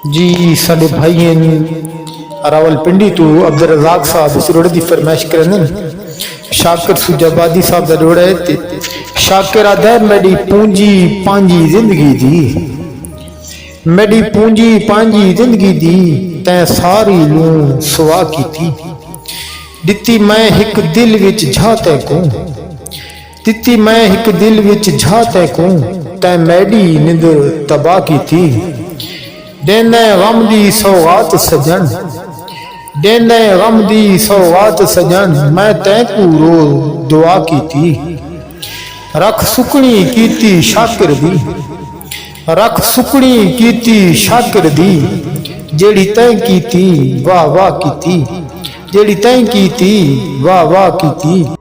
जी साडे भाई रावलपिंडी तो अब्दुल रज़ाक साहब इस रोड़े की फरमाइश करन शाकिर सुजाबादी साहब का रोड़ा है ते शाकिर आदा मेरी पूंजी पांजी जिंदगी दी मेरी पूंजी पांजी जिंदगी दी तैं सारी लू सुवा की थी दिती मैं एक दिल विच झाते को दिती मैं एक दिल विच झाते को तैं मैडी निंद तबाह की थी देने गम दी सौगात सजन देने गम दी सौगात सजन मैं तैकू रो दुआ की थी रख सुकनी कीती शाकिर दी रख सुकनी कीती शाकिर दी जेड़ी तैं कीती वाह वाह कीती जेड़ी तैं कीती वाह वाह कीती।